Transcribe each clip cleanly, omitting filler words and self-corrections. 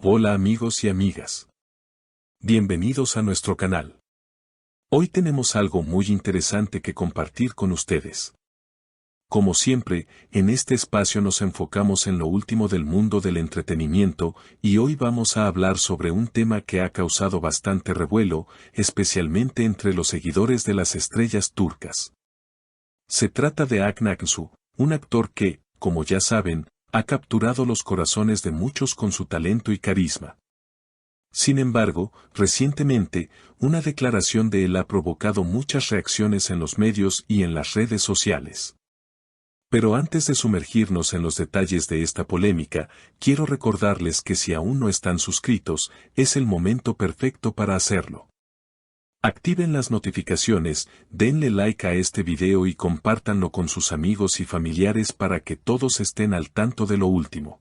Hola amigos y amigas. Bienvenidos a nuestro canal. Hoy tenemos algo muy interesante que compartir con ustedes. Como siempre, en este espacio nos enfocamos en lo último del mundo del entretenimiento y hoy vamos a hablar sobre un tema que ha causado bastante revuelo, especialmente entre los seguidores de las estrellas turcas. Se trata de Hakan Aksu, un actor que, como ya saben, ha capturado los corazones de muchos con su talento y carisma. Sin embargo, recientemente, una declaración de él ha provocado muchas reacciones en los medios y en las redes sociales. Pero antes de sumergirnos en los detalles de esta polémica, quiero recordarles que si aún no están suscritos, es el momento perfecto para hacerlo. Activen las notificaciones, denle like a este video y compártanlo con sus amigos y familiares para que todos estén al tanto de lo último.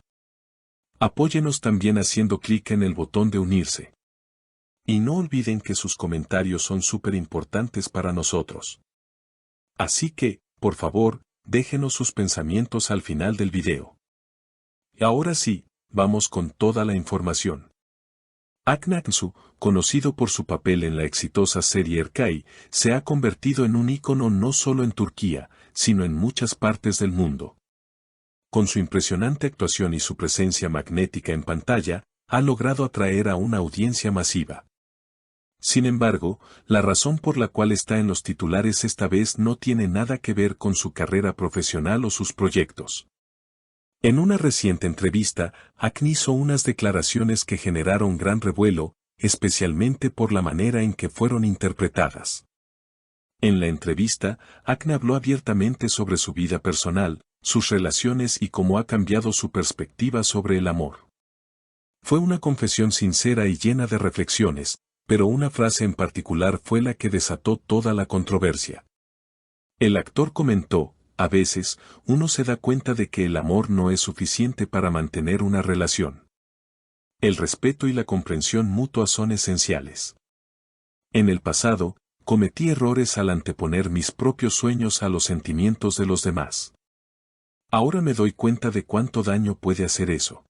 Apóyenos también haciendo clic en el botón de unirse. Y no olviden que sus comentarios son súper importantes para nosotros. Así que, por favor, déjenos sus pensamientos al final del video. Y ahora sí, vamos con toda la información. Hakan Aksu, conocido por su papel en la exitosa serie Erkay, se ha convertido en un ícono no solo en Turquía, sino en muchas partes del mundo. Con su impresionante actuación y su presencia magnética en pantalla, ha logrado atraer a una audiencia masiva. Sin embargo, la razón por la cual está en los titulares esta vez no tiene nada que ver con su carrera profesional o sus proyectos. En una reciente entrevista, Hakan hizo unas declaraciones que generaron gran revuelo, especialmente por la manera en que fueron interpretadas. En la entrevista, Hakan habló abiertamente sobre su vida personal, sus relaciones y cómo ha cambiado su perspectiva sobre el amor. Fue una confesión sincera y llena de reflexiones, pero una frase en particular fue la que desató toda la controversia. El actor comentó: a veces, uno se da cuenta de que el amor no es suficiente para mantener una relación. El respeto y la comprensión mutua son esenciales. En el pasado, cometí errores al anteponer mis propios sueños a los sentimientos de los demás. Ahora me doy cuenta de cuánto daño puede hacer eso.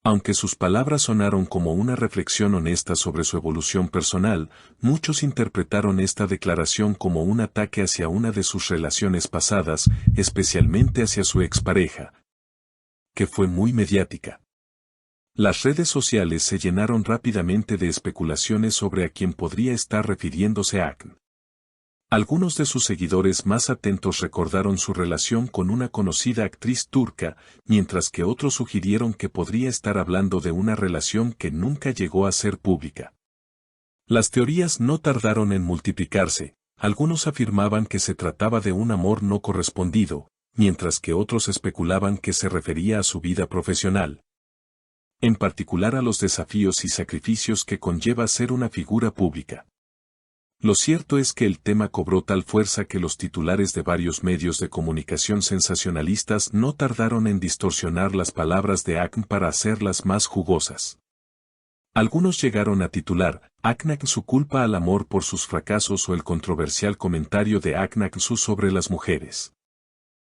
Aunque sus palabras sonaron como una reflexión honesta sobre su evolución personal, muchos interpretaron esta declaración como un ataque hacia una de sus relaciones pasadas, especialmente hacia su expareja, que fue muy mediática. Las redes sociales se llenaron rápidamente de especulaciones sobre a quién podría estar refiriéndose Hakan. Algunos de sus seguidores más atentos recordaron su relación con una conocida actriz turca, mientras que otros sugirieron que podría estar hablando de una relación que nunca llegó a ser pública. Las teorías no tardaron en multiplicarse, algunos afirmaban que se trataba de un amor no correspondido, mientras que otros especulaban que se refería a su vida profesional. En particular a los desafíos y sacrificios que conlleva ser una figura pública. Lo cierto es que el tema cobró tal fuerza que los titulares de varios medios de comunicación sensacionalistas no tardaron en distorsionar las palabras de Hakan para hacerlas más jugosas. Algunos llegaron a titular: Hakan Aksu culpa al amor por sus fracasos o el controversial comentario de Hakan Aksu sobre las mujeres.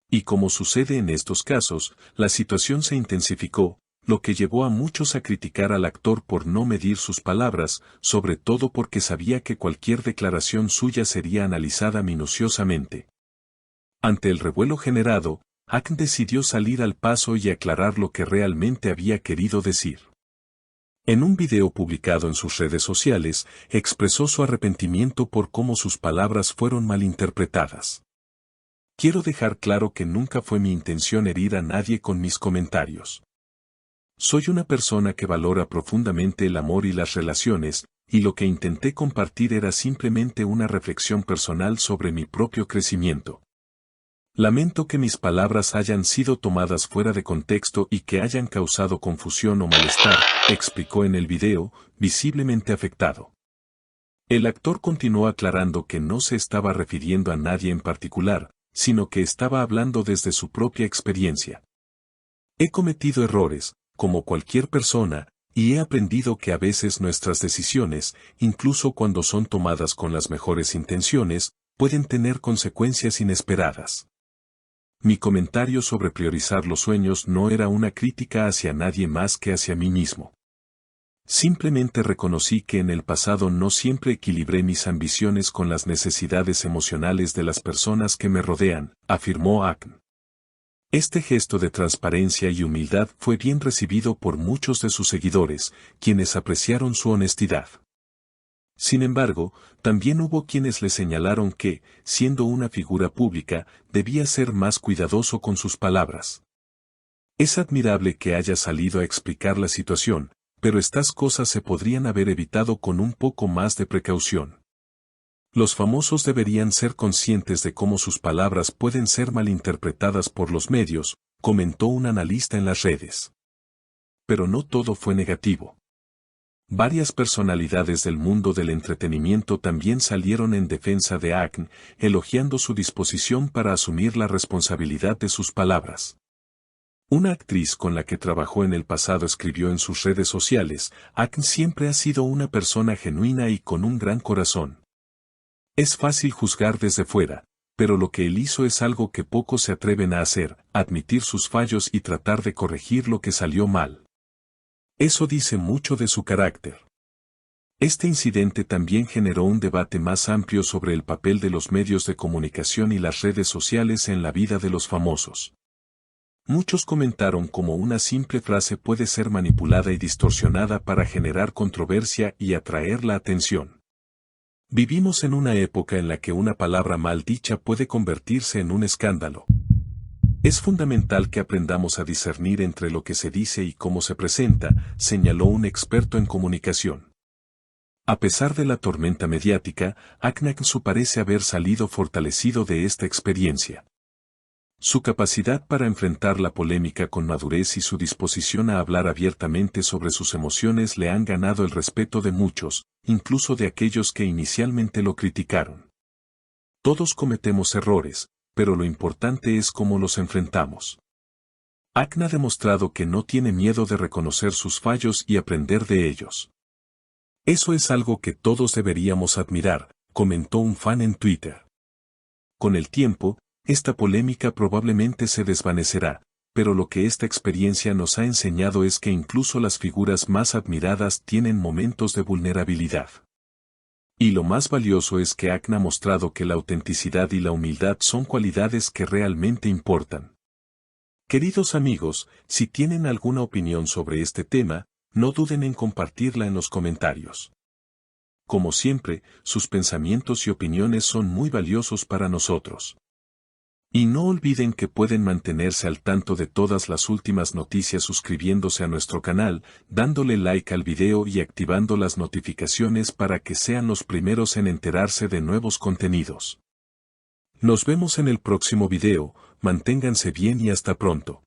Y como sucede en estos casos, la situación se intensificó, lo que llevó a muchos a criticar al actor por no medir sus palabras, sobre todo porque sabía que cualquier declaración suya sería analizada minuciosamente. Ante el revuelo generado, Hakan decidió salir al paso y aclarar lo que realmente había querido decir. En un video publicado en sus redes sociales, expresó su arrepentimiento por cómo sus palabras fueron malinterpretadas. Quiero dejar claro que nunca fue mi intención herir a nadie con mis comentarios. Soy una persona que valora profundamente el amor y las relaciones, y lo que intenté compartir era simplemente una reflexión personal sobre mi propio crecimiento. Lamento que mis palabras hayan sido tomadas fuera de contexto y que hayan causado confusión o malestar, explicó en el video, visiblemente afectado. El actor continuó aclarando que no se estaba refiriendo a nadie en particular, sino que estaba hablando desde su propia experiencia. He cometido errores, como cualquier persona, y he aprendido que a veces nuestras decisiones, incluso cuando son tomadas con las mejores intenciones, pueden tener consecuencias inesperadas. Mi comentario sobre priorizar los sueños no era una crítica hacia nadie más que hacia mí mismo. Simplemente reconocí que en el pasado no siempre equilibré mis ambiciones con las necesidades emocionales de las personas que me rodean, afirmó Akn. Este gesto de transparencia y humildad fue bien recibido por muchos de sus seguidores, quienes apreciaron su honestidad. Sin embargo, también hubo quienes le señalaron que, siendo una figura pública, debía ser más cuidadoso con sus palabras. Es admirable que haya salido a explicar la situación, pero estas cosas se podrían haber evitado con un poco más de precaución. Los famosos deberían ser conscientes de cómo sus palabras pueden ser malinterpretadas por los medios, comentó un analista en las redes. Pero no todo fue negativo. Varias personalidades del mundo del entretenimiento también salieron en defensa de Akn, elogiando su disposición para asumir la responsabilidad de sus palabras. Una actriz con la que trabajó en el pasado escribió en sus redes sociales: Akn siempre ha sido una persona genuina y con un gran corazón. Es fácil juzgar desde fuera, pero lo que él hizo es algo que pocos se atreven a hacer, admitir sus fallos y tratar de corregir lo que salió mal. Eso dice mucho de su carácter. Este incidente también generó un debate más amplio sobre el papel de los medios de comunicación y las redes sociales en la vida de los famosos. Muchos comentaron cómo una simple frase puede ser manipulada y distorsionada para generar controversia y atraer la atención. Vivimos en una época en la que una palabra mal dicha puede convertirse en un escándalo. Es fundamental que aprendamos a discernir entre lo que se dice y cómo se presenta, señaló un experto en comunicación. A pesar de la tormenta mediática, Akn parece haber salido fortalecido de esta experiencia. Su capacidad para enfrentar la polémica con madurez y su disposición a hablar abiertamente sobre sus emociones le han ganado el respeto de muchos, incluso de aquellos que inicialmente lo criticaron. Todos cometemos errores, pero lo importante es cómo los enfrentamos. Akn ha demostrado que no tiene miedo de reconocer sus fallos y aprender de ellos. Eso es algo que todos deberíamos admirar, comentó un fan en Twitter. Con el tiempo, esta polémica probablemente se desvanecerá, pero lo que esta experiencia nos ha enseñado es que incluso las figuras más admiradas tienen momentos de vulnerabilidad. Y lo más valioso es que Akn ha mostrado que la autenticidad y la humildad son cualidades que realmente importan. Queridos amigos, si tienen alguna opinión sobre este tema, no duden en compartirla en los comentarios. Como siempre, sus pensamientos y opiniones son muy valiosos para nosotros. Y no olviden que pueden mantenerse al tanto de todas las últimas noticias suscribiéndose a nuestro canal, dándole like al video y activando las notificaciones para que sean los primeros en enterarse de nuevos contenidos. Nos vemos en el próximo video, manténganse bien y hasta pronto.